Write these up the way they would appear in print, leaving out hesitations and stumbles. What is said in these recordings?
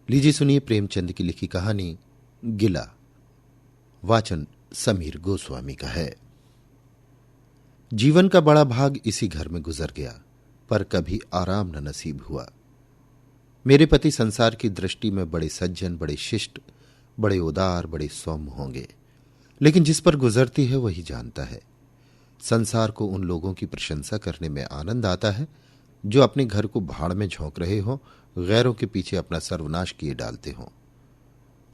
लीजिए सुनिए प्रेमचंद की लिखी कहानी गिला। वाचन समीर गोस्वामी का है। जीवन का बड़ा भाग इसी घर में गुजर गया, पर कभी आराम न नसीब हुआ। मेरे पति संसार की दृष्टि में बड़े सज्जन, बड़े शिष्ट, बड़े उदार, बड़े सौम्य होंगे, लेकिन जिस पर गुजरती है वही जानता है। संसार को उन लोगों की प्रशंसा करने में आनंद आता है जो अपने घर को भाड़ में झोंक रहे हों, गैरों के पीछे अपना सर्वनाश किए डालते हों।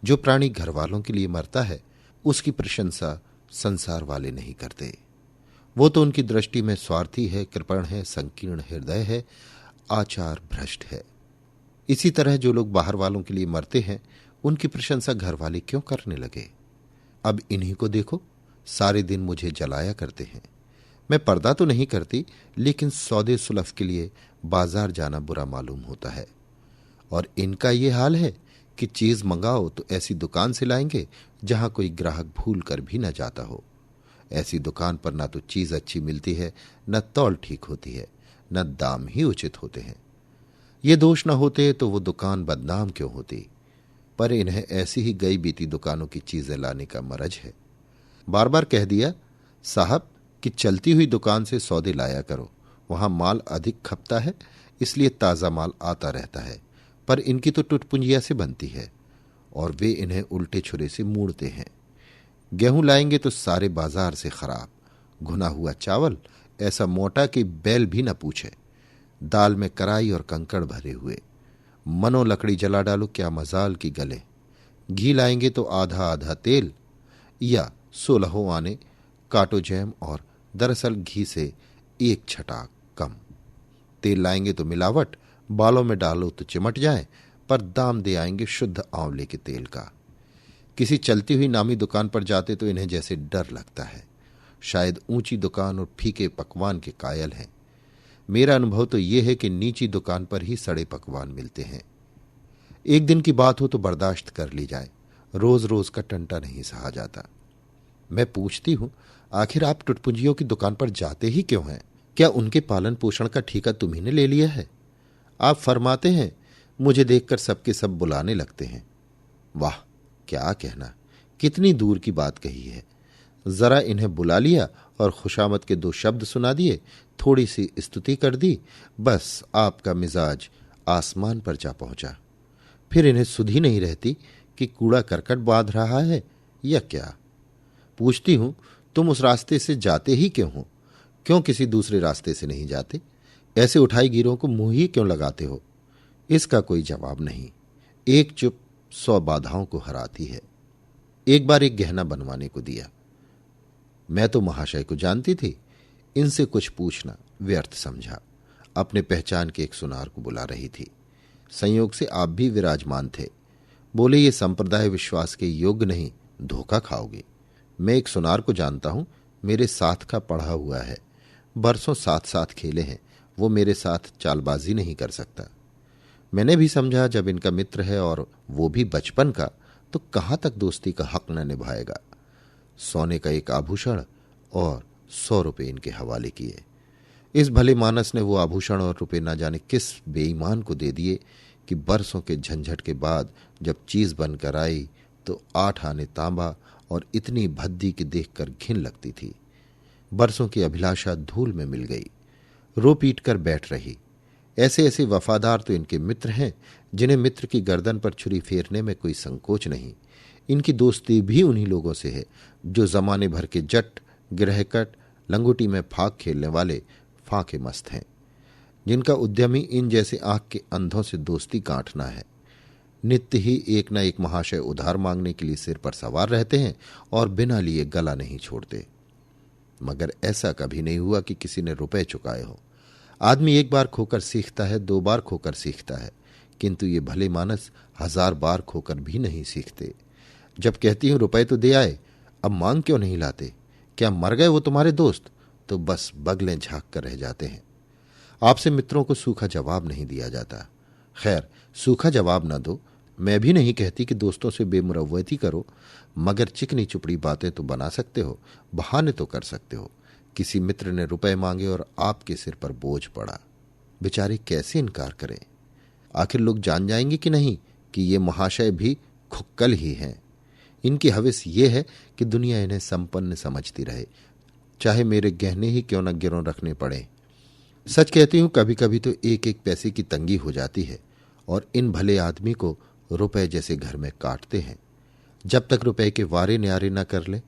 जो प्राणी घर वालों के लिए मरता है उसकी प्रशंसा संसार वाले नहीं करते। वो तो उनकी दृष्टि में स्वार्थी है, कृपण है, संकीर्ण हृदय है, आचार भ्रष्ट है। इसी तरह जो लोग बाहर वालों के लिए मरते हैं उनकी प्रशंसा घर वाले क्यों करने लगे। अब इन्हीं को देखो, सारे दिन मुझे जलाया करते हैं। मैं पर्दा तो नहीं करती, लेकिन सौदे सुलफ के लिए बाजार जाना बुरा मालूम होता है। और इनका ये हाल है कि चीज मंगाओ तो ऐसी दुकान से लाएंगे जहां कोई ग्राहक भूल कर भी न जाता हो। ऐसी दुकान पर न तो चीज अच्छी मिलती है, न तौल ठीक होती है, न दाम ही उचित होते हैं। ये दोष न होते तो वो दुकान बदनाम क्यों होती। पर इन्हें ऐसी ही गई बीती दुकानों की चीजें लाने का मरज है। बार बार कह दिया साहब कि चलती हुई दुकान से सौदे लाया करो, वहां माल अधिक खपता है, इसलिए ताजा माल आता रहता है। पर इनकी तो टुटपुंजिया से बनती है और वे इन्हें उल्टे छुरे से मूड़ते हैं। गेहूं लाएंगे तो सारे बाजार से खराब, घुना हुआ चावल ऐसा मोटा कि बैल भी न पूछे, दाल में कराई और कंकड़ भरे हुए, मनो लकड़ी जला डालो क्या मजाल की गले। घी लाएंगे तो आधा आधा तेल या 16 आने काटो जैम, और दरअसल घी से एक छटाक कम। तेल लाएंगे तो मिलावट, बालों में डालो तो चिमट जाए, पर दाम दे आएंगे शुद्ध आंवले के तेल का। किसी चलती हुई नामी दुकान पर जाते तो इन्हें जैसे डर लगता है, शायद ऊंची दुकान और फीके पकवान के कायल हैं। मेरा अनुभव तो यह है कि नीची दुकान पर ही सड़े पकवान मिलते हैं। एक दिन की बात हो तो बर्दाश्त कर ली जाए, रोज रोज का टंटा नहीं सहा जाता। मैं पूछती हूं, आखिर आप टुटपुंजियों की दुकान पर जाते ही क्यों हैं? क्या उनके पालन पोषण का ठेका तुम्ही ने ले लिया है? आप फरमाते हैं। मुझे देखकर सबके सब बुलाने लगते हैं। वाह, क्या कहना, कितनी दूर की बात कही है। जरा इन्हें बुला लिया और खुशामद के 2 शब्द सुना दिए, थोड़ी सी स्तुति कर दी, बस आपका मिजाज आसमान पर जा पहुंचा। फिर इन्हें सुध ही नहीं रहती कि कूड़ा करकट बांध रहा है या क्या। पूछती हूं, तुम उस रास्ते से जाते ही क्यों हो? क्यों किसी दूसरे रास्ते से नहीं जाते? ऐसे उठाई गिरों को मुंह ही क्यों लगाते हो? इसका कोई जवाब नहीं। एक चुप 100 बाधाओं को हराती है। एक बार एक गहना बनवाने को दिया। मैं तो महाशय को जानती थी, इनसे कुछ पूछना व्यर्थ समझा। अपने पहचान के एक सुनार को बुला रही थी। संयोग से आप भी विराजमान थे। बोले, ये संप्रदाय विश्वास के योग्य नहीं, धोखा खाओगे। मैं एक सुनार को जानता हूं, मेरे साथ का पढ़ा हुआ है, बरसों साथ साथ खेले हैं, वो मेरे साथ चालबाजी नहीं कर सकता। मैंने भी समझा जब इनका मित्र है और वो भी बचपन का, तो कहां तक दोस्ती का हक न निभाएगा। सोने का एक आभूषण और 100 रुपये इनके हवाले किए। इस भले मानस ने वो आभूषण और रुपये न जाने किस बेईमान को दे दिए कि बरसों के झंझट के बाद जब चीज बनकर आई तो 8 आने तांबा और इतनी भद्दी की देखकर घिन लगती थी। बरसों की अभिलाषा धूल में मिल गई, रो पीट कर बैठ रही। ऐसे ऐसे वफादार तो इनके मित्र हैं जिन्हें मित्र की गर्दन पर छुरी फेरने में कोई संकोच नहीं। इनकी दोस्ती भी उन्हीं लोगों से है जो जमाने भर के जट, गिरहकट, लंगोटी में फाक खेलने वाले फाके मस्त हैं, जिनका उद्यमी इन जैसे आंख के अंधों से दोस्ती गांठना है। नित्य ही एक न एक महाशय उधार मांगने के लिए सिर पर सवार रहते हैं और बिना लिए गला नहीं छोड़ते। मगर ऐसा कभी नहीं हुआ कि किसी ने रुपए चुकाए हो। आदमी एक बार खोकर सीखता है, 2 बार खोकर सीखता है, किंतु ये भले मानस 1000 बार खोकर भी नहीं सीखते। जब कहती हूं रुपए तो दे आए, अब मांग क्यों नहीं लाते? क्या मर गए वो तुम्हारे दोस्त? तो बस बगलें झांक कर रह जाते हैं। आपसे मित्रों को सूखा जवाब नहीं दिया जाता। खैर, सूखा जवाब न दो, मैं भी नहीं कहती कि दोस्तों से बेमुरव्वती करो, मगर चिकनी चुपड़ी बातें तो बना सकते हो, बहाने तो कर सकते हो। किसी मित्र ने रुपए मांगे और आपके सिर पर बोझ पड़ा, बेचारे कैसे इनकार करें? आखिर लोग जान जाएंगे कि नहीं कि ये महाशय भी खुक्कल ही हैं। इनकी हविस ये है कि दुनिया इन्हें संपन्न समझती रहे, चाहे मेरे गहने ही क्यों न गिरों रखने पड़े। सच कहती हूं, कभी कभी तो एक एक पैसे की तंगी हो जाती है और इन भले आदमी को रुपए जैसे घर में काटते हैं। जब तक रुपए के वारे न्यारे न कर ले,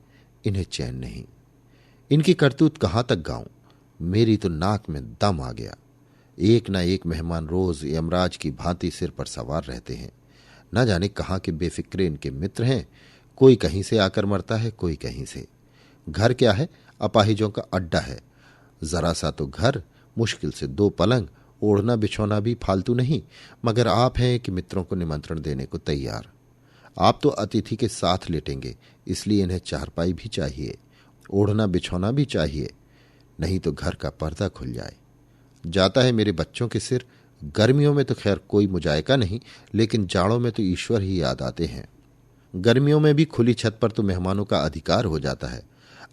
इन्हें चैन नहीं। इनकी करतूत कहां तक गाऊं, मेरी तो नाक में दम आ गया। एक न एक मेहमान रोज यमराज की भांति सिर पर सवार रहते हैं। न जाने कहां के बेफिक्रे इनके मित्र हैं। कोई कहीं से आकर मरता है, कोई कहीं से। घर क्या है, अपाहिजों का अड्डा है। जरा सा तो घर, मुश्किल से 2 पलंग, ओढ़ना बिछौना भी फालतू नहीं। मगर आप हैं कि मित्रों को निमंत्रण देने को तैयार। आप तो अतिथि के साथ लेटेंगे, इसलिए इन्हें चारपाई भी चाहिए, ओढ़ना बिछौना भी चाहिए, नहीं तो घर का पर्दा खुल जाए। जाता है मेरे बच्चों के सिर। गर्मियों में तो खैर कोई मुजायका नहीं, लेकिन जाड़ों में तो ईश्वर ही याद आते हैं। गर्मियों में भी खुली छत पर तो मेहमानों का अधिकार हो जाता है।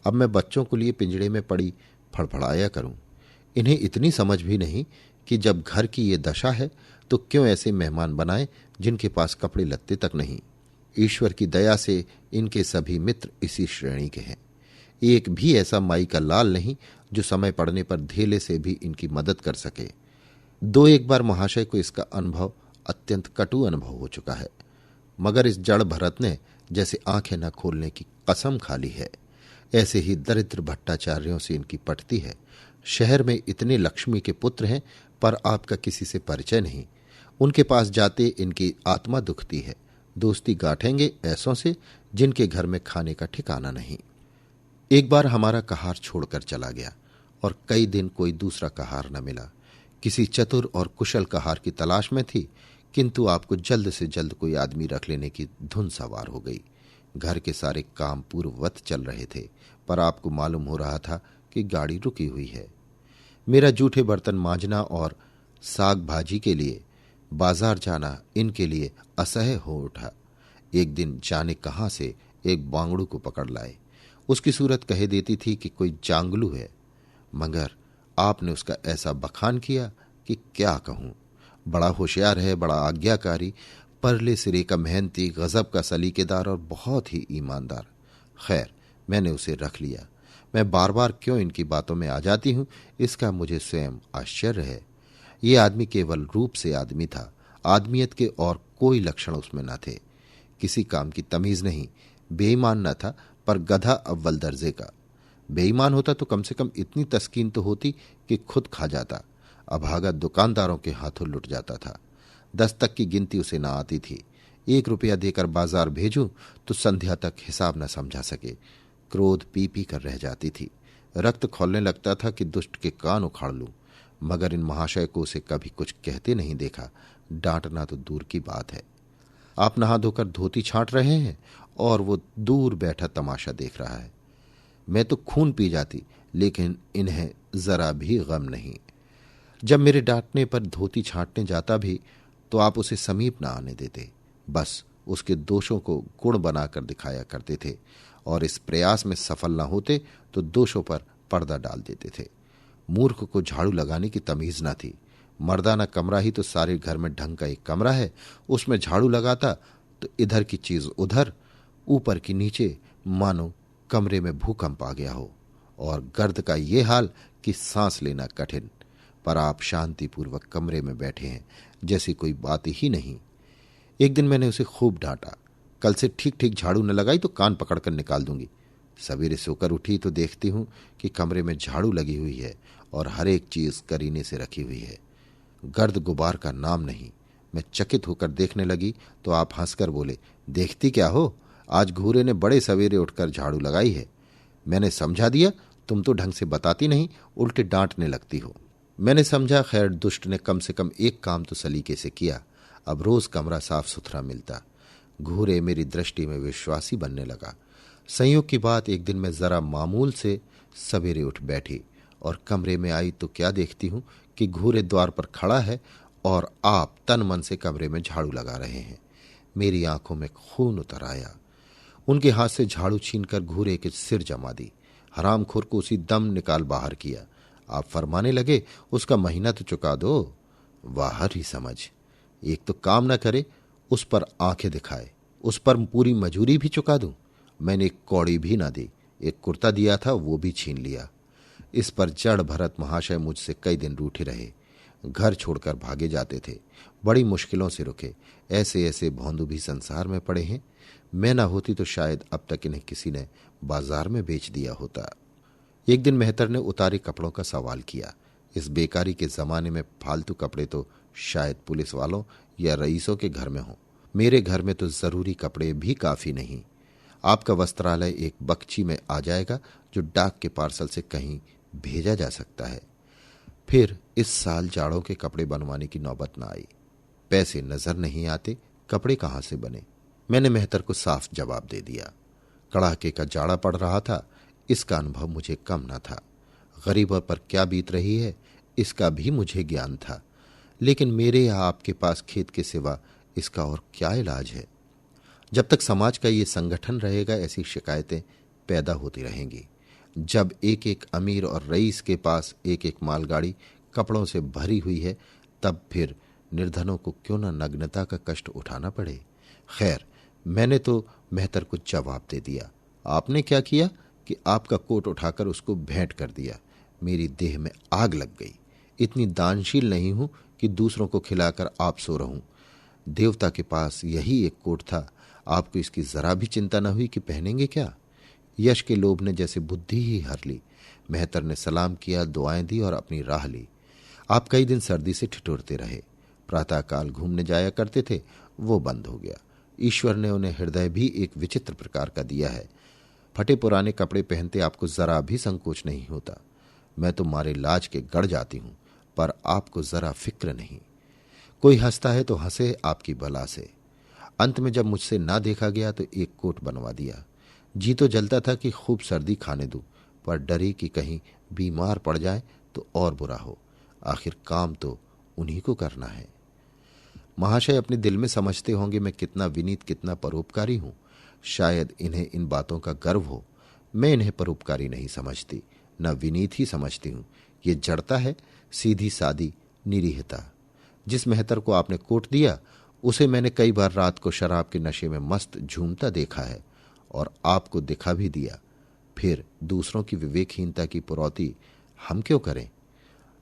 अब मैं बच्चों को लिए पिंजड़े में पड़ी फड़फड़ाया करूं। इन्हें इतनी समझ भी नहीं कि जब घर की ये दशा है तो क्यों ऐसे मेहमान बनाए जिनके पास कपड़े लत्ते तक नहीं। ईश्वर की दया से इनके सभी मित्र इसी श्रेणी के हैं। एक भी ऐसा माई का लाल नहीं जो समय पड़ने पर धेले से भी इनकी मदद कर सके। 2-1 बार महाशय को इसका अनुभव अत्यंत कटु अनुभव हो चुका है, मगर इस जड़ भरत ने जैसे आंखें न खोलने की कसम खा ली है। ऐसे ही दरिद्र भट्टाचार्यों से इनकी पटती है। शहर में इतने लक्ष्मी के पुत्र हैं, पर आपका किसी से परिचय नहीं। उनके पास जाते इनकी आत्मा दुखती है। दोस्ती गांठेंगे ऐसों से जिनके घर में खाने का ठिकाना नहीं। एक बार हमारा कहार छोड़कर चला गया और कई दिन कोई दूसरा कहार न मिला। किसी चतुर और कुशल कहार की तलाश में थी, किंतु आपको जल्द से जल्द कोई आदमी रख लेने की धुन सवार हो गई। घर के सारे काम पूर्ववत चल रहे थे, पर आपको मालूम हो रहा था कि गाड़ी रुकी हुई है। मेरा जूठे बर्तन मांजना और साग भाजी के लिए बाजार जाना इनके लिए असह्य हो उठा। एक दिन जाने कहां से एक बांगड़ू को पकड़ लाए। उसकी सूरत कह देती थी कि कोई जांगलू है, मगर आपने उसका ऐसा बखान किया कि क्या कहूं। बड़ा होशियार है, बड़ा आज्ञाकारी, परले सिरे का मेहनती, गजब का सलीकेदार और बहुत ही ईमानदार। खैर, मैंने उसे रख लिया। मैं बार बार क्यों इनकी बातों में आ जाती हूं, इसका मुझे स्वयं आश्चर्य है। ये आदमी केवल रूप से आदमी था, आदमियत के और कोई लक्षण उसमें न थे। किसी काम की तमीज नहीं। बेईमान न था, पर गधा अव्वल दर्जे का। बेईमान होता तो कम से कम इतनी तस्कीन तो होती कि खुद खा जाता। अभागा दुकानदारों के हाथों लुट जाता था। 10 तक की गिनती उसे न आती थी। 1 रुपया देकर बाजार भेजूं तो संध्या तक हिसाब न समझा सके। क्रोध पी पी कर रह जाती थी। रक्त खौलने लगता था कि दुष्ट के कान उखाड़ लूं, मगर इन महाशय को उसे कभी कुछ कहते नहीं देखा। डांटना तो दूर की बात है। आप नहा धोकर धोती छांट रहे हैं और वो दूर बैठा तमाशा देख रहा है। मैं तो खून पी जाती, लेकिन इन्हें जरा भी गम नहीं। जब मेरे डांटने पर धोती छांटने जाता भी तो आप उसे समीप न आने देते। बस उसके दोषों को गुण बनाकर दिखाया करते थे, और इस प्रयास में सफल न होते तो दोषों पर पर्दा डाल देते थे। मूर्ख को झाड़ू लगाने की तमीज न थी। मर्दाना कमरा ही तो सारे घर में ढंग का एक कमरा है, उसमें झाड़ू लगाता तो इधर की चीज उधर, ऊपर की नीचे, मानो कमरे में भूकंप आ गया हो। और गर्द का ये हाल कि सांस लेना कठिन, पर आप शांतिपूर्वक कमरे में बैठे हैं जैसी कोई बात ही नहीं। एक दिन मैंने उसे खूब डांटा। कल से ठीक ठीक झाड़ू न लगाई तो कान पकड़कर निकाल दूंगी। सवेरे सोकर उठी तो देखती हूं कि कमरे में झाड़ू लगी हुई है और हर एक चीज करीने से रखी हुई है। गर्द गुबार का नाम नहीं। मैं चकित होकर देखने लगी तो आप हंसकर बोले, देखती क्या हो, आज घूरे ने बड़े सवेरे उठकर झाड़ू लगाई है। मैंने समझा दिया, तुम तो ढंग से बताती नहीं, उल्टे डांटने लगती हो। मैंने समझा खैर दुष्ट ने कम से कम एक काम तो सलीके से किया। अब रोज कमरा साफ सुथरा मिलता। घूरे मेरी दृष्टि में विश्वासी बनने लगा। संयोग की बात, एक दिन मैं जरा मामूल से सवेरे उठ बैठी और कमरे में आई तो क्या देखती हूं कि घूरे द्वार पर खड़ा है और आप तन मन से कमरे में झाड़ू लगा रहे हैं। मेरी आंखों में खून उतर आया। उनके हाथ से झाड़ू छीनकर घूरे के सिर जमा दी। हरामखोर को उसी दम निकाल बाहर किया। आप फरमाने लगे, उसका महीना तो चुका दो। वाहर ही समझ। एक तो काम न करे, उस पर आंखें दिखाए, उस पर पूरी मजूरी भी चुका दूं। मैंने एक कौड़ी भी ना दी, एक कुर्ता दिया था वो भी छीन लिया। इस पर जड़ भरत महाशय मुझसे कई दिन रूठे रहे, घर छोड़कर भागे जाते थे, बड़ी मुश्किलों से रुके। ऐसे ऐसे भौंदू भी संसार में पड़े हैं। मैं ना होती तो शायद अब तक इन्हें किसी ने बाजार में बेच दिया होता। एक दिन मेहतर ने उतारे कपड़ों का सवाल किया। इस बेकारी के जमाने में फालतू कपड़े तो शायद पुलिस वालों या रईसों के घर में हों, मेरे घर में तो जरूरी कपड़े भी काफी नहीं। आपका वस्त्रालय एक बक्ची में आ जाएगा जो डाक के पार्सल से कहीं भेजा जा सकता है। फिर इस साल जाड़ों के कपड़े बनवाने की नौबत न आई। पैसे नजर नहीं आते, कपड़े कहां से बने? मैंने मेहतर को साफ जवाब दे दिया। कड़ाके का जाड़ा पड़ रहा था, इसका अनुभव मुझे कम न था। गरीबों पर क्या बीत रही है इसका भी मुझे ज्ञान था, लेकिन मेरे या आपके पास खेत के सिवा इसका और क्या इलाज है? जब तक समाज का ये संगठन रहेगा ऐसी शिकायतें पैदा होती रहेंगी। जब एक एक अमीर और रईस के पास एक एक मालगाड़ी कपड़ों से भरी हुई है, तब फिर निर्धनों को क्यों न नग्नता का कष्ट उठाना पड़े। खैर, मैंने तो मेहतर को जवाब दे दिया। आपने क्या किया कि आपका कोट उठाकर उसको भेंट कर दिया। मेरी देह में आग लग गई। इतनी दानशील नहीं हूं कि दूसरों को खिलाकर आप सो रहूं। देवता के पास यही एक कोट था, आपको इसकी जरा भी चिंता न हुई कि पहनेंगे क्या? यश के लोभ ने जैसे बुद्धि ही हर ली। मेहतर ने सलाम किया, दुआएं दी और अपनी राह ली। आप कई दिन सर्दी से ठिठुरते रहे। प्रातःकाल घूमने जाया करते थे, वो बंद हो गया। ईश्वर ने उन्हें हृदय भी एक विचित्र प्रकार का दिया है। फटे पुराने कपड़े पहनते आपको जरा भी संकोच नहीं होता। मैं तो मारे लाज के गड़ जाती हूं, पर आपको जरा फिक्र नहीं। कोई हंसता है तो हंसे आपकी बला से। अंत में जब मुझसे ना देखा गया तो एक कोट बनवा दिया। जी तो जलता था कि खूब सर्दी खाने दूं, पर डरी कि कहीं बीमार पड़ जाए तो और बुरा हो। आखिर काम तो उन्हीं को करना है। महाशय अपने दिल में समझते होंगे मैं कितना विनीत, कितना परोपकारी हूं। शायद इन्हें इन बातों का गर्व हो। मैं इन्हें परोपकारी नहीं समझती, न विनीत ही समझती हूं। ये जड़ता है, सीधी सादी निरीहता। जिस मेहतर को आपने कोट दिया उसे मैंने कई बार रात को शराब के नशे में मस्त झूमता देखा है, और आपको दिखा भी दिया। फिर दूसरों की विवेकहीनता की पुरौती हम क्यों करें?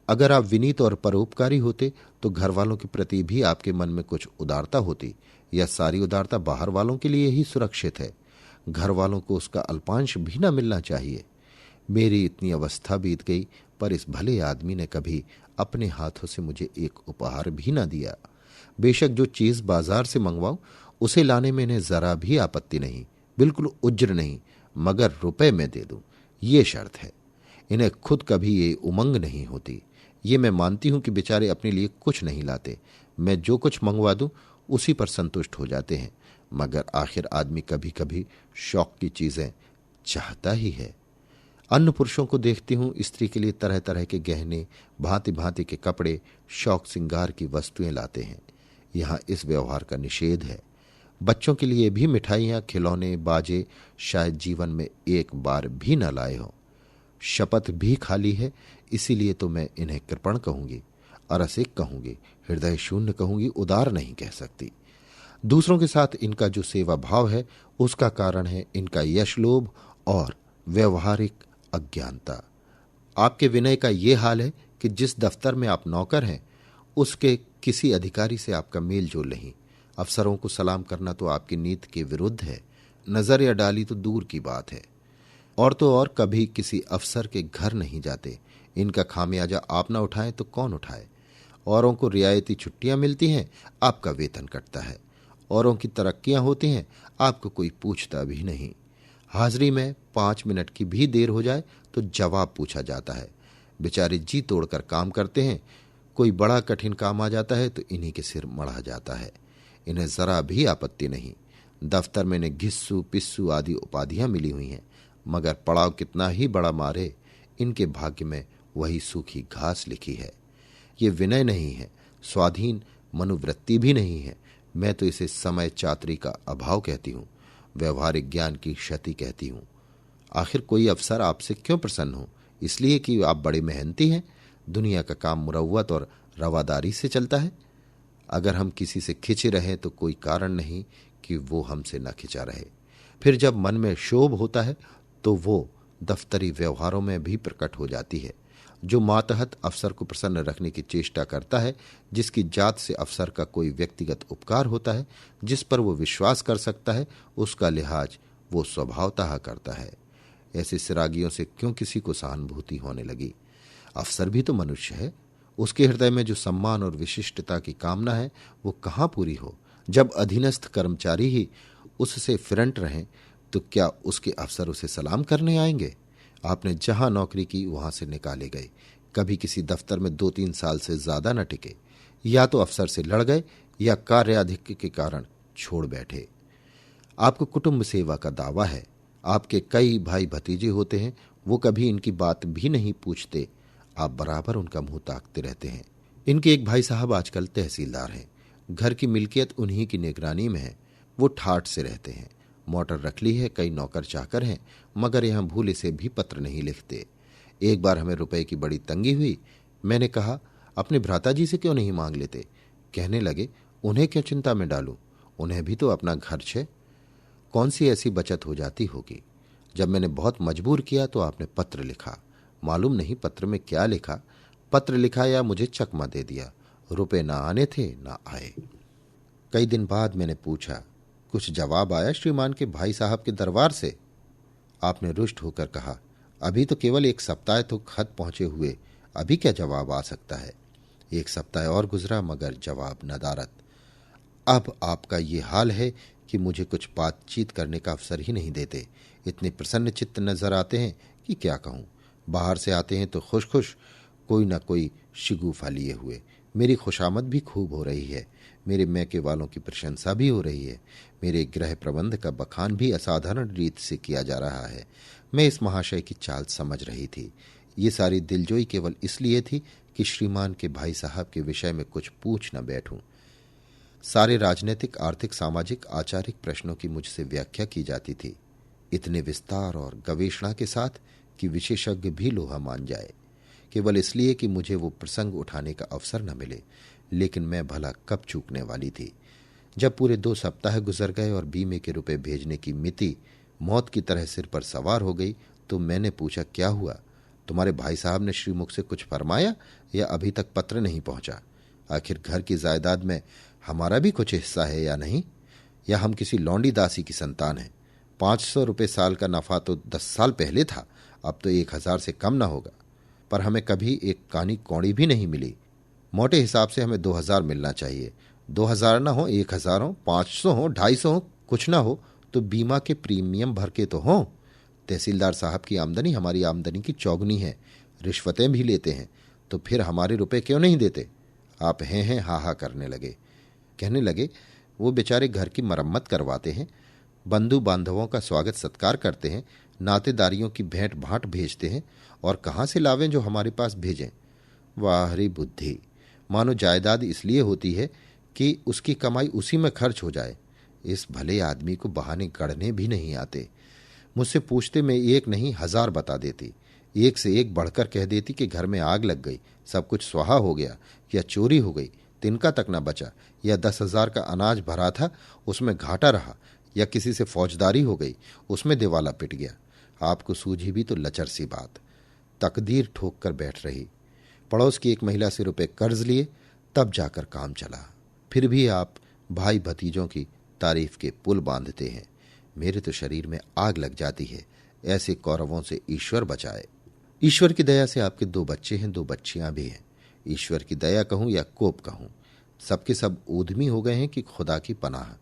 अगर आप विनीत और परोपकारी होते तो घर वालों के प्रति भी आपके मन में कुछ उदारता होती, या सारी उदारता बाहर वालों के लिए ही सुरक्षित है? घर वालों को उसका अल्पांश भी न मिलना चाहिए। मेरी इतनी अवस्था बीत गई, पर इस भले आदमी ने कभी अपने हाथों से मुझे एक उपहार भी न दिया। बेशक जो चीज बाजार से मंगवाऊं उसे लाने में इन्हें जरा भी आपत्ति नहीं, बिल्कुल उज्र नहीं, मगर रुपए में दे दूं, ये शर्त है। इन्हें खुद कभी ये उमंग नहीं होती। ये मैं मानती हूं कि बेचारे अपने लिए कुछ नहीं लाते। मैं जो कुछ मंगवा दूं उसी पर संतुष्ट हो जाते हैं, मगर आखिर आदमी कभी कभी शौक की चीजें चाहता ही है। अन्य पुरुषों को देखती हूं, स्त्री के लिए तरह तरह के गहने, भांति भांति के कपड़े, शौक श्रृंगार की वस्तुएं लाते हैं। यहां इस व्यवहार का निषेध है। बच्चों के लिए भी मिठाइयां, खिलौने, बाजे शायद जीवन में एक बार भी न लाए हों। शपथ भी खाली है, इसीलिए तो मैं इन्हें कृपण कहूंगी, अरसिक कहूंगी, हृदय शून्य कहूंगी, उदार नहीं कह सकती। दूसरों के साथ इनका जो सेवा भाव है उसका कारण है इनका यश लोभ और व्यवहारिक अज्ञानता। आपके विनय का ये हाल है कि जिस दफ्तर में आप नौकर हैं उसके किसी अधिकारी से आपका मेल जोल नहीं। अफसरों को सलाम करना तो आपकी नीति के विरुद्ध है। नजर या डाली तो दूर की बात है। और तो और कभी किसी अफसर के घर नहीं जाते। इनका खामियाजा आप ना उठाएं तो कौन उठाए? औरों को रियायती छुट्टियां मिलती हैं, आपका वेतन कटता है। औरों की तरक्कियां होती हैं, आपको कोई पूछता भी नहीं। हाजिरी में 5 मिनट की भी देर हो जाए तो जवाब पूछा जाता है। बेचारे जी तोड़कर काम करते हैं, कोई बड़ा कठिन काम आ जाता है तो इन्हीं के सिर मढ़ा जाता है। इन्हें जरा भी आपत्ति नहीं। दफ्तर में इन्हें घिस्सू पिस्सू आदि उपाधियां मिली हुई हैं, मगर पड़ाव कितना ही बड़ा मारे, इनके भाग्य में वही सूखी घास लिखी है। ये विनय नहीं है, स्वाधीन मनोवृत्ति भी नहीं है। मैं तो इसे समय चातुरी का अभाव कहती हूं, व्यवहारिक ज्ञान की क्षति कहती हूं। आखिर कोई अफसर आपसे क्यों प्रसन्न हो? इसलिए कि आप बड़े मेहनती हैं, दुनिया का काम मुरव्वत और रवादारी से चलता है। अगर हम किसी से खिंचे रहें तो कोई कारण नहीं कि वो हमसे न खिंचा रहे। फिर जब मन में क्षोभ होता है तो वो दफ्तरी व्यवहारों में भी प्रकट हो जाती है। जो मातहत अफसर को प्रसन्न रखने की चेष्टा करता है, जिसकी जात से अफसर का कोई व्यक्तिगत उपकार होता है, जिस पर वो विश्वास कर सकता है, उसका लिहाज वो स्वभावतः करता है। ऐसे सिरागियों से क्यों किसी को सहानुभूति होने लगी? अफसर भी तो मनुष्य है। उसके हृदय में जो सम्मान और विशिष्टता की कामना है वो कहाँ पूरी हो? जब अधीनस्थ कर्मचारी ही उससे फिरंट रहें तो क्या उसके अफसर उसे सलाम करने आएंगे? आपने जहां नौकरी की वहां से निकाले गए, कभी किसी दफ्तर में 2-3 साल से ज्यादा न टिके, या तो अफसर से लड़ गए या कार्याधिक्य के कारण छोड़ बैठे। आपको कुटुंब सेवा का दावा है। आपके कई भाई भतीजे होते हैं, वो कभी इनकी बात भी नहीं पूछते, आप बराबर उनका मुंह ताकते रहते हैं। इनके एक भाई साहब आजकल तहसीलदार हैं। घर की मिल्कियत उन्हीं की निगरानी में है। वो ठाठ से रहते हैं। मोटर रख ली है, कई नौकर चाकर हैं, मगर यहां भूले से भी पत्र नहीं लिखते। एक बार हमें रुपए की बड़ी तंगी हुई। मैंने कहा, अपने भ्राताजी से क्यों नहीं मांग लेते? कहने लगे, उन्हें क्यों चिंता में डालूं, उन्हें भी तो अपना घर है। कौन सी ऐसी बचत हो जाती होगी? जब मैंने बहुत मजबूर किया तो आपने पत्र लिखा। मालूम नहीं पत्र में क्या लिखा। पत्र लिखा या मुझे चकमा दे दिया। रुपए ना आने थे ना आए। कई दिन बाद मैंने पूछा, कुछ जवाब आया श्रीमान के भाई साहब के दरबार से? आपने रुष्ट होकर कहा, अभी तो केवल 1 सप्ताह तो खत पहुंचे हुए, अभी क्या जवाब आ सकता है? 1 सप्ताह और गुजरा मगर जवाब नदारद। अब आपका ये हाल है कि मुझे कुछ बातचीत करने का अवसर ही नहीं देते। इतने प्रसन्न चित्त नजर आते हैं कि क्या कहूं। बाहर से आते हैं तो खुश खुश, कोई ना कोई शिगुफा लिए हुए। मेरी खुशामद भी खूब हो रही है। मेरे मैके वालों की प्रशंसा भी हो रही है। मेरे गृह प्रबंध का बखान भी असाधारण रीत से किया जा रहा है। मैं इस महाशय की चाल समझ रही थी। ये सारी दिलजोई केवल इसलिए थी कि श्रीमान के भाई साहब के विषय में कुछ पूछ न बैठूं। सारे राजनीतिक, आर्थिक, सामाजिक, आचारिक प्रश्नों की मुझसे व्याख्या की जाती थी, इतने विस्तार और गवेषणा के साथ कि विशेषज्ञ भी लोहा मान जाए, केवल इसलिए कि मुझे वो प्रसंग उठाने का अवसर न मिले। लेकिन मैं भला कब चूकने वाली थी? जब पूरे 2 सप्ताह गुजर गए और बीमे के रुपए भेजने की मिति मौत की तरह सिर पर सवार हो गई तो मैंने पूछा, क्या हुआ? तुम्हारे भाई साहब ने श्रीमुख से कुछ फरमाया या अभी तक पत्र नहीं पहुंचा? आखिर घर की जायदाद में हमारा भी कुछ हिस्सा है या नहीं? या हम किसी लौंडी दासी की संतान हैं? 500 रुपये साल का नफा तो 10 साल पहले था, अब तो 1000 से कम ना होगा। पर हमें कभी एक कानी कौड़ी भी नहीं मिली। मोटे हिसाब से हमें 2000 मिलना चाहिए। 2000 ना हो, 1000 हो, 500 हो, 250 हो, कुछ ना हो तो बीमा के प्रीमियम भर के तो हो। तहसीलदार साहब की आमदनी हमारी आमदनी की चौगुनी है। रिश्वतें भी लेते हैं, तो फिर हमारे रुपए क्यों नहीं देते? आप हैं हा हा करने लगे। कहने लगे, वो बेचारे घर की मरम्मत करवाते हैं, बंधु बांधवों का स्वागत सत्कार करते हैं, नातेदारियों की भेंट भाट भेजते हैं, और कहाँ से लावें जो हमारे पास भेजें? वाह रे बुद्धि! मानो जायदाद इसलिए होती है कि उसकी कमाई उसी में खर्च हो जाए। इस भले आदमी को बहाने गढ़ने भी नहीं आते। मुझसे पूछते मैं एक नहीं 1000 बता देती। एक से एक बढ़कर कह देती कि घर में आग लग गई, सब कुछ स्वाहा हो गया, या चोरी हो गई, तिनका तक न बचा, या 10,000 का अनाज भरा था उसमें घाटा रहा, या किसी से फौजदारी हो गई, उसमें दिवाला पिट गया। आपको सूझी भी तो लचर सी बात। तकदीर ठोक कर बैठ रही। पड़ोस की एक महिला से रुपए कर्ज लिए, तब जाकर काम चला। फिर भी आप भाई भतीजों की तारीफ के पुल बांधते हैं। मेरे तो शरीर में आग लग जाती है। ऐसे कौरवों से ईश्वर बचाए। ईश्वर की दया से आपके 2 बच्चे हैं, 2 बच्चियां भी हैं। ईश्वर की दया कहूं या कोप कहूं, सबके सब ऊधमी हो गए हैं कि खुदा की पनाह।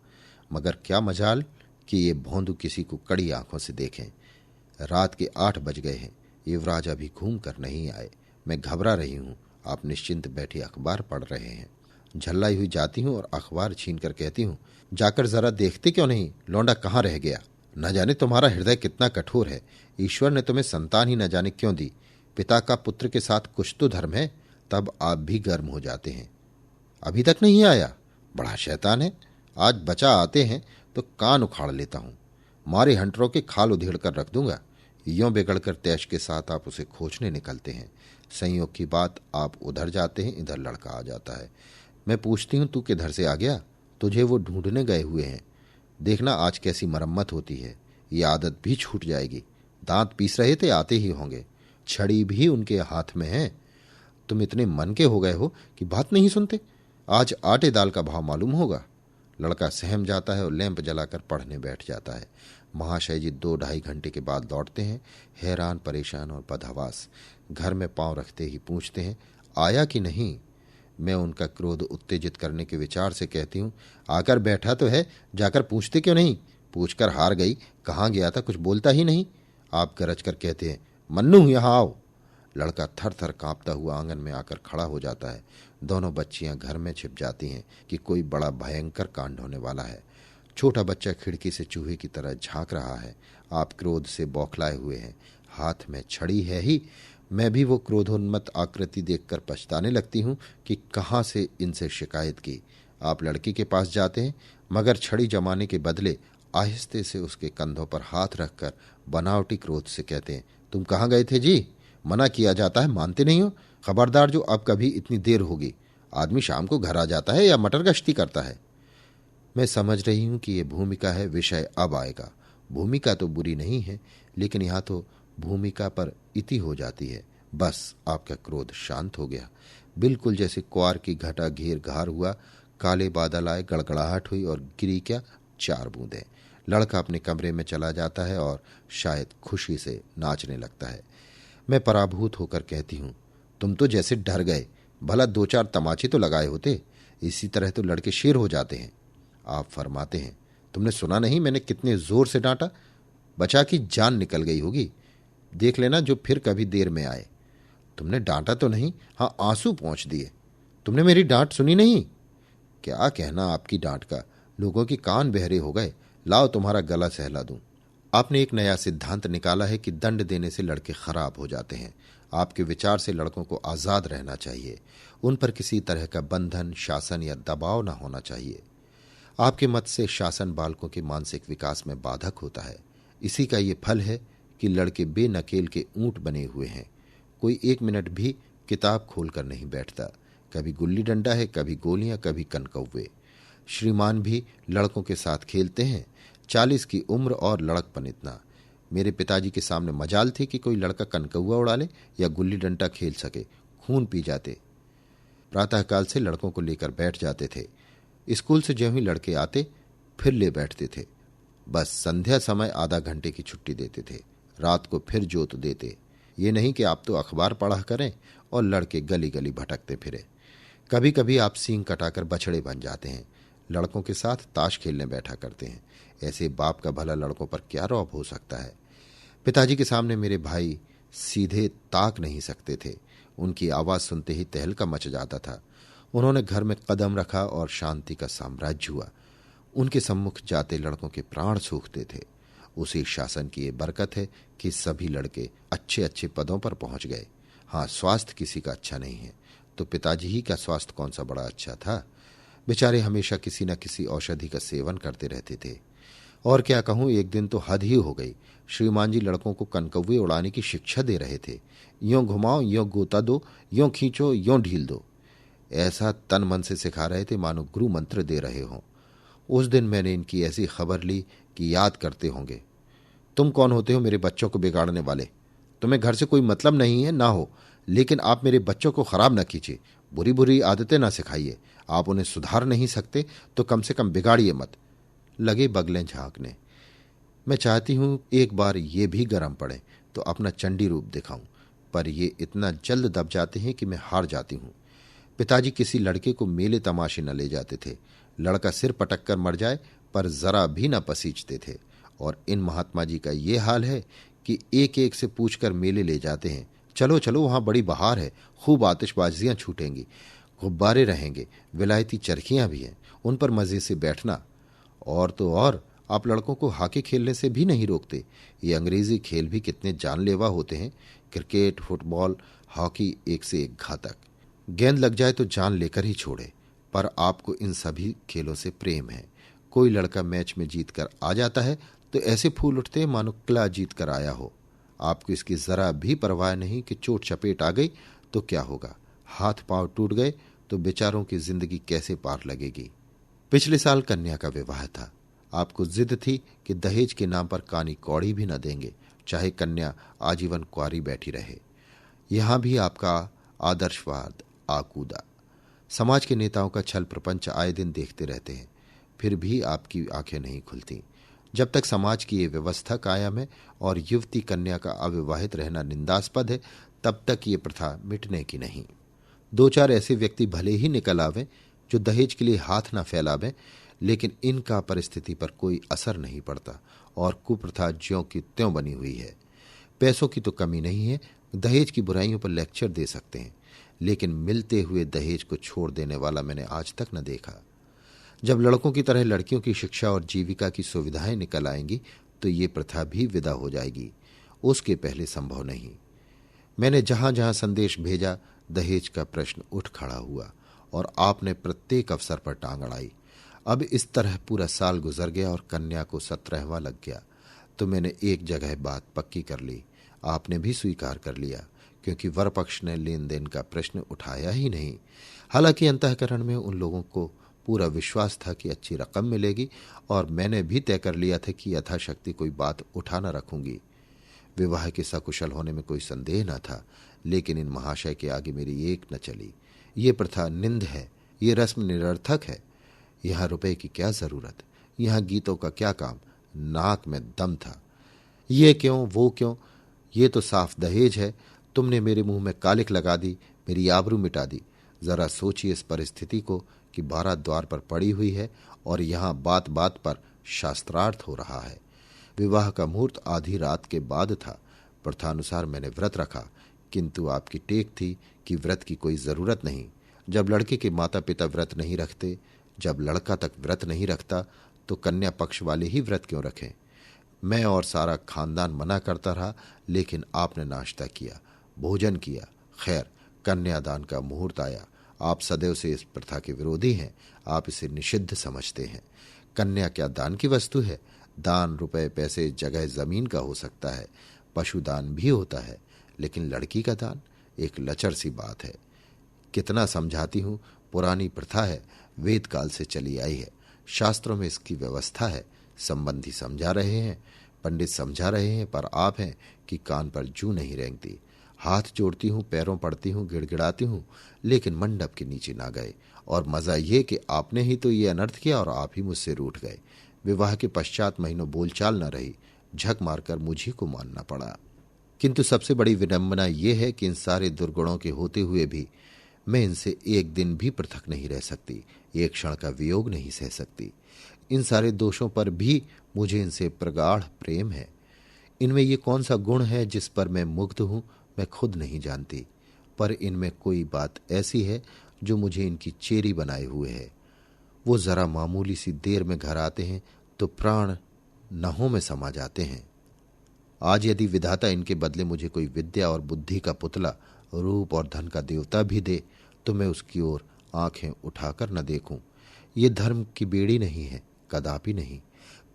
मगर क्या मजाल कि ये भोंदू किसी को कड़ी आंखों से देखें। रात के 8 बज गए हैं, युवराज अभी घूम कर नहीं आए। मैं घबरा रही हूं। आप निश्चिंत बैठे अखबार पढ़ रहे हैं। झल्लाई हुई जाती हूं और अखबार छीन कर कहती हूं, जाकर जरा देखते क्यों नहीं, लौंडा कहाँ रह गया? न जाने तुम्हारा हृदय कितना कठोर है। ईश्वर ने तुम्हें संतान ही न जाने क्यों दी। पिता का पुत्र के साथ कुछ तो धर्म है। तब आप भी गर्म हो जाते हैं। अभी तक नहीं आया? बड़ा शैतान है। आज बचा आते हैं तो कान उखाड़ लेता हूं। मारे हंटरों के खाल उधेड़ कर रख दूंगा। यों बिगड़कर तैश के साथ आप उसे खोजने निकलते हैं। संयोग की बात, आप उधर जाते हैं, इधर लड़का आ जाता है। मैं पूछती हूं तू किधर से आ गया? तुझे वो ढूंढने गए हुए हैं। देखना आज कैसी मरम्मत होती है। ये आदत भी छूट जाएगी। दांत पीस रहे थे, आते ही होंगे। छड़ी भी उनके हाथ में है। तुम इतने मन के हो गए हो कि बात नहीं सुनते। आज आटे दाल का भाव मालूम होगा। लड़का सहम जाता है और लैंप जलाकर पढ़ने बैठ जाता है। महाशय जी 2-2.5 घंटे के बाद लौटते हैं, हैरान परेशान और बदहवास। घर में पांव रखते ही पूछते हैं, आया कि नहीं? मैं उनका क्रोध उत्तेजित करने के विचार से कहती हूं, आकर बैठा तो है, जाकर पूछते क्यों नहीं? पूछकर हार गई। कहाँ गया था, कुछ बोलता ही नहीं। आप गरज कर कहते हैं, मन्नू यहां आओ। लड़का थर थर कांपता हुआ आंगन में आकर खड़ा हो जाता है। दोनों बच्चियां घर में छिप जाती हैं कि कोई बड़ा भयंकर कांड होने वाला है। छोटा बच्चा खिड़की से चूहे की तरह झांक रहा है। आप क्रोध से बौखलाए हुए हैं। हाथ में छड़ी है ही। मैं भी वो क्रोधोन्मत्त आकृति देखकर पछताने लगती हूं कि कहां से इनसे शिकायत की। आप लड़की के पास जाते हैं, मगर छड़ी जमाने के बदले आहिस्ते से उसके कंधों पर हाथ रखकर बनावटी क्रोध से कहते हैं, तुम कहाँ गए थे जी? मना किया जाता है, मानते नहीं हो। खबरदार जो अब कभी इतनी देर होगी। आदमी शाम को घर आ जाता है या मटर गश्ती करता है। मैं समझ रही हूं कि यह भूमिका है, विषय अब आएगा। भूमिका तो बुरी नहीं है, लेकिन यहां तो भूमिका पर इति हो जाती है। बस आपका क्रोध शांत हो गया। बिल्कुल जैसे क्वार की घटा घेर घार हुआ। काले बादल आए, गड़गड़ाहट हुई और गिरी क्या 4 बूंदें। लड़का अपने कमरे में चला जाता है और शायद खुशी से नाचने लगता है। मैं पराभूत होकर कहती हूं, तुम तो जैसे डर गए। भला 2-4 तमाचे तो लगाए होते। इसी तरह तो लड़के शेर हो जाते हैं। आप फरमाते हैं, तुमने सुना नहीं मैंने कितने जोर से डांटा? बचा की जान निकल गई होगी। देख लेना जो फिर कभी देर में आए। तुमने डांटा तो नहीं? हाँ, आंसू पहुंच दिए। तुमने मेरी डांट सुनी नहीं? क्या कहना आपकी डांट का, लोगों के कान बहरे हो गए। लाओ तुम्हारा गला सहला दूं। आपने एक नया सिद्धांत निकाला है कि दंड देने से लड़के खराब हो जाते हैं। आपके विचार से लड़कों को आजाद रहना चाहिए। उन पर किसी तरह का बंधन, शासन या दबाव न होना चाहिए। आपके मत से शासन बालकों के मानसिक विकास में बाधक होता है। इसी का ये फल है कि लड़के बेनकेल के ऊंट बने हुए हैं। कोई 1 मिनट भी किताब खोलकर नहीं बैठता। कभी गुल्ली डंडा है, कभी गोलियां, कभी कनकौवे। श्रीमान भी लड़कों के साथ खेलते हैं। 40 की उम्र और लड़कपन इतना। मेरे पिताजी के सामने मजाल थी कि कोई लड़का कनकौवा उड़ा ले या गुल्ली डंडा खेल सके। खून पी जाते। प्रातःकाल से लड़कों को लेकर बैठ जाते थे। स्कूल से ज्यों ही लड़के आते फिर ले बैठते थे। बस संध्या समय आधा घंटे की छुट्टी देते थे। रात को फिर जोत देते। ये नहीं कि आप तो अखबार पढ़ा करें और लड़के गली गली भटकते फिरे। कभी कभी आप सींग कटाकर बछड़े बन जाते हैं। लड़कों के साथ ताश खेलने बैठा करते हैं। ऐसे बाप का भला लड़कों पर क्या रौब हो सकता है। पिताजी के सामने मेरे भाई सीधे ताक नहीं सकते थे। उनकी आवाज सुनते ही तहलका मच जाता था। उन्होंने घर में कदम रखा और शांति का साम्राज्य हुआ। उनके सम्मुख जाते लड़कों के प्राण सूखते थे। उसी शासन की ये बरकत है कि सभी लड़के अच्छे अच्छे पदों पर पहुंच गए। हाँ, स्वास्थ्य किसी का अच्छा नहीं है, तो पिताजी ही का स्वास्थ्य कौन सा बड़ा अच्छा था। बेचारे हमेशा किसी न किसी औषधि का सेवन करते रहते थे। और क्या कहूं, एक दिन तो हद ही हो गई। श्रीमान जी लड़कों को कनकौवे उड़ाने की शिक्षा दे रहे थे। यों घुमाओ, यों गोता दो, यों खींचो, यों ढील दो। ऐसा तन मन से सिखा रहे थे मानो गुरु मंत्र दे रहे हों। उस दिन मैंने इनकी ऐसी खबर ली कि याद करते होंगे। तुम कौन होते हो मेरे बच्चों को बिगाड़ने वाले? तुम्हें घर से कोई मतलब नहीं है ना हो, लेकिन आप मेरे बच्चों को खराब न कीजिए। बुरी बुरी आदतें ना सिखाइए। आप उन्हें सुधार नहीं सकते तो कम से कम बिगाड़िए मत। लगे बगलें झांकने। मैं चाहती हूं एक बार ये भी गरम पड़े तो अपना चंडी रूप दिखाऊं, पर ये इतना जल्द दब जाते हैं कि मैं हार जाती हूं। पिताजी किसी लड़के को मेले तमाशे न ले जाते थे। लड़का सिर पटक कर मर जाए पर जरा भी न पसीजते थे। और इन महात्मा जी का ये हाल है कि एक एक से पूछकर मेले ले जाते हैं। चलो चलो, वहां बड़ी बहार है, खूब आतिशबाजियां छूटेंगी, गुब्बारे रहेंगे, विलायती चरखियां भी हैं, उन पर मजे से बैठना। और तो और आप लड़कों को हॉकी खेलने से भी नहीं रोकते। ये अंग्रेजी खेल भी कितने जानलेवा होते हैं। क्रिकेट, फुटबॉल, हॉकी एक से एक घातक। गेंद लग जाए तो जान लेकर ही छोड़े। पर आपको इन सभी खेलों से प्रेम है। कोई लड़का मैच में जीत कर आ जाता है तो ऐसे फूल उठते मानो किला जीत कर आया हो। आपको इसकी जरा भी परवाह नहीं कि चोट चपेट आ गई तो क्या होगा। हाथ पांव टूट गए तो बेचारों की जिंदगी कैसे पार लगेगी। पिछले साल कन्या का विवाह था। आपको जिद थी कि दहेज के नाम पर कानी कौड़ी भी न देंगे, चाहे कन्या आजीवन कुंवारी बैठी रहे। यहां भी आपका आदर्शवाद आकूदा। समाज के नेताओं का छल प्रपंच आए दिन देखते रहते हैं, फिर भी आपकी आंखें नहीं खुलती। जब तक समाज की ये व्यवस्था कायम है और युवती कन्या का अविवाहित रहना निंदास्पद है, तब तक ये प्रथा मिटने की नहीं। दो चार ऐसे व्यक्ति भले ही निकल आवें जो दहेज के लिए हाथ न फैलावें, लेकिन इनका परिस्थिति पर कोई असर नहीं पड़ता और कुप्रथा ज्यों की त्यों बनी हुई है। पैसों की तो कमी नहीं है, दहेज की बुराइयों पर लेक्चर दे सकते हैं, लेकिन मिलते हुए दहेज को छोड़ देने वाला मैंने आज तक न देखा। जब लड़कों की तरह लड़कियों की शिक्षा और जीविका की सुविधाएं निकल आएंगी तो ये प्रथा भी विदा हो जाएगी, उसके पहले संभव नहीं। मैंने जहां जहां संदेश भेजा, दहेज का प्रश्न उठ खड़ा हुआ और आपने प्रत्येक अवसर पर टांग अड़ाई। अब इस तरह पूरा साल गुजर गया और कन्या को 17वां लग गया तो मैंने एक जगह बात पक्की कर ली। आपने भी स्वीकार कर लिया, क्योंकि वर पक्ष ने लेन देन का प्रश्न उठाया ही नहीं। हालांकि अंतःकरण में उन लोगों को पूरा विश्वास था कि अच्छी रकम मिलेगी और मैंने भी तय कर लिया था कि यथाशक्ति कोई बात उठा न रखूंगी। विवाह के सकुशल होने में कोई संदेह न था, लेकिन इन महाशय के आगे मेरी एक न चली। ये प्रथा निंद है, ये रस्म निरर्थक है। यहां रुपए की क्या जरूरत, यहां गीतों का क्या काम। नाक में दम था। ये क्यों वो क्यों, ये तो साफ दहेज है। तुमने मेरे मुंह में कालिक लगा दी, मेरी आबरू मिटा दी। जरा सोचिए इस परिस्थिति को कि बारात द्वार पर पड़ी हुई है और यहां बात बात पर शास्त्रार्थ हो रहा है। विवाह का मुहूर्त आधी रात के बाद था। प्रथानुसार मैंने व्रत रखा, किंतु आपकी टेक थी कि व्रत की कोई जरूरत नहीं। जब लड़के के माता पिता व्रत नहीं रखते, जब लड़का तक व्रत नहीं रखता, तो कन्या पक्ष वाले ही व्रत क्यों रखें। मैं और सारा खानदान मना करता रहा, लेकिन आपने नाश्ता किया, भोजन किया। खैर, कन्यादान का मुहूर्त आया। आप सदैव से इस प्रथा के विरोधी हैं, आप इसे निषिद्ध समझते हैं। कन्या क्या दान की वस्तु है? दान रुपए पैसे जगह जमीन का हो सकता है, पशुदान भी होता है, लेकिन लड़की का दान एक लचर सी बात है। कितना समझाती हूं, पुरानी प्रथा है, वेद काल से चली आई है, शास्त्रों में इसकी व्यवस्था है। संबंधी समझा रहे हैं, पंडित समझा रहे हैं, पर आप हैं कि कान पर जू नहीं रेंगती। हाथ जोड़ती हूं, पैरों पड़ती हूं, गिड़गिड़ाती हूं, लेकिन मंडप के नीचे ना गए। और मजा ये कि आपने ही तो ये अनर्थ किया और आप ही मुझसे रूठ गए। विवाह के पश्चात महीनों बोलचाल न रही, झक मारकर मुझी को मानना पड़ा। किंतु सबसे बड़ी विडंबना यह है कि इन सारे दुर्गुणों के होते हुए भी मैं इनसे एक दिन भी पृथक नहीं रह सकती, एक क्षण का वियोग नहीं सह सकती। इन सारे दोषों पर भी मुझे इनसे प्रगाढ़ प्रेम है। इनमें ये कौन सा गुण है जिस पर मैं मुग्ध हूं, मैं खुद नहीं जानती, पर इनमें कोई बात ऐसी है जो मुझे इनकी चेरी बनाए हुए है। वो जरा मामूली सी देर में घर आते हैं तो प्राण नहों में समा जाते हैं। आज यदि विधाता इनके बदले मुझे कोई विद्या और बुद्धि का पुतला, रूप और धन का देवता भी दे, तो मैं उसकी ओर आंखें उठाकर न देखूं। ये धर्म की बेड़ी नहीं है, कदापि नहीं।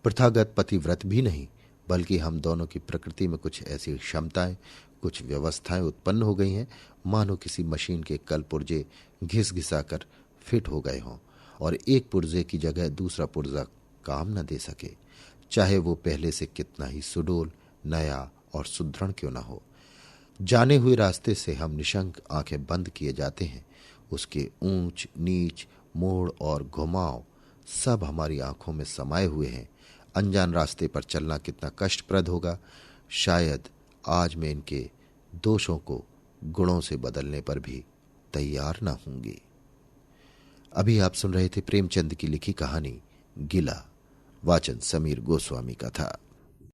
प्रथागत पतिव्रत भी नहीं, बल्कि हम दोनों की प्रकृति में कुछ ऐसी क्षमताएं, कुछ व्यवस्थाएं उत्पन्न हो गई हैं, मानो किसी मशीन के कल पुर्जे घिस घिसाकर फिट हो गए हों और एक पुर्जे की जगह दूसरा पुर्जा काम न दे सके, चाहे वो पहले से कितना ही सुडोल, नया और सुदृढ़ क्यों न हो। जाने हुए रास्ते से हम निशंक आंखें बंद किए जाते हैं। उसके ऊंच नीच, मोड़ और घुमाव सब हमारी आंखों में समाये हुए हैं। अनजान रास्ते पर चलना कितना कष्टप्रद होगा। शायद आज मैं इनके दोषों को गुणों से बदलने पर भी तैयार न होंगी। अभी आप सुन रहे थे प्रेमचंद की लिखी कहानी गिला। वाचन समीर गोस्वामी का था।